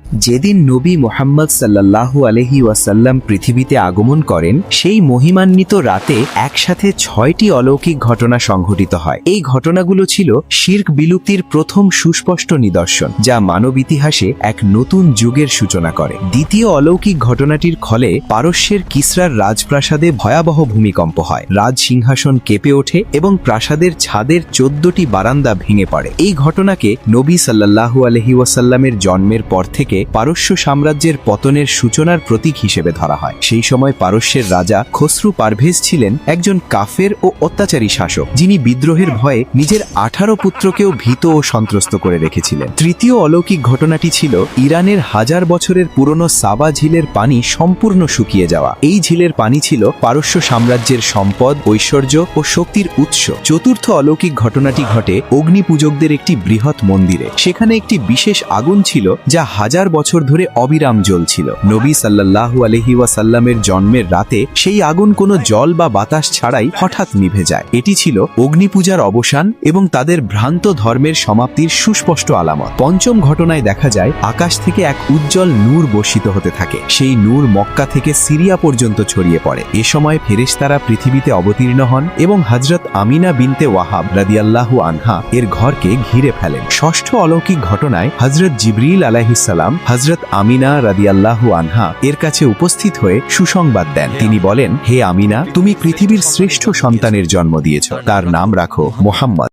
যেদিন নবী মুহাম্মদ সাল্লাল্লাহু আলাইহি ওয়াসাল্লাম পৃথিবীতে আগমন করেন, সেই মহিমান্বিত রাতে একসাথে ৬টি অলৌকিক ঘটনা সংঘটিত হয়। এই ঘটনাগুলো ছিল শিরক বিলুপ্তির প্রথম সুস্পষ্ট নিদর্শন, যা মানব ইতিহাসে এক নতুন যুগের সূচনা করে। দ্বিতীয় অলৌকিক ঘটনাটির ফলে পারস্যের কিসরার রাজপ্রাসাদে ভয়াবহ ভূমিকম্প হয়। রাজ সিংহাসন কেঁপে ওঠে এবং প্রাসাদের ছাদের ১৪টি বারান্দা ভেঙে পড়ে। এই ঘটনাকে নবী সাল্লাল্লাহু আলাইহি ওয়াসাল্লামের জন্মের পর থেকে পারস্য সাম্রাজ্যের পতনের সূচনার প্রতীক হিসেবে ধরা হয়। সেই সময় পারস্যের রাজা খসরু পারভেজ ছিলেন একজন কাফের ও অত্যাচারী শাসক, যিনি বিদ্রোহের ভয়ে নিজের ১৮ পুত্রকেও ভীত ও সন্ত্রস্ত করে রেখেছিলেন। তৃতীয় অলৌকিক ঘটনাটি ছিল ইরানের ১০০০ বছরের পুরনো সাবা ঝিলের পানি সম্পূর্ণ শুকিয়ে যাওয়া। এই ঝিলের পানি ছিল পারস্য সাম্রাজ্যের সম্পদ, ঐশ্বর্য ও শক্তির উৎস। চতুর্থ অলৌকিক ঘটনাটি ঘটে অগ্নি পূজকদের একটি বৃহৎ মন্দিরে। সেখানে একটি বিশেষ আগুন ছিল, যা ১০০০ বছর ধরে অবিরাম জ্বলছিল। নবী সাল্লাল্লাহু আলাইহি ওয়াসাল্লামের জন্মের রাতে সেই আগুন কোনো জল বা বাতাস ছাড়াই হঠাৎ নিভে যায়। এটি ছিল অগ্নিপূজার অবসান এবং তাদের ভ্রান্ত ধর্মের সমাপ্তির সুস্পষ্ট আলামত। পঞ্চম ঘটনায় দেখা যায় আকাশ থেকে এক উজ্জ্বল নূর বর্ষিত হতে থাকে। সেই নূর মক্কা থেকে সিরিয়া পর্যন্ত ছড়িয়ে পড়ে। এ সময় ফেরেশতারা পৃথিবীতে অবতীর্ণ হন এবং হযরত আমিনা বিনতে ওয়াহাব রাদিয়াল্লাহু আনহা এর ঘরকে ঘিরে ফেলেন। ষষ্ঠ অলৌকিক ঘটনায় হযরত জিবরিল আলাইহিস সালাম হযরত আমিনা রাদিয়াল্লাহু আনহা এর কাছে উপস্থিত হয়ে সুসংবাদ দেন। তিনি বলেন, হে আমিনা, তুমি পৃথিবীর শ্রেষ্ঠ সন্তানের জন্ম দিয়েছ, তার নাম রাখো মুহাম্মদ।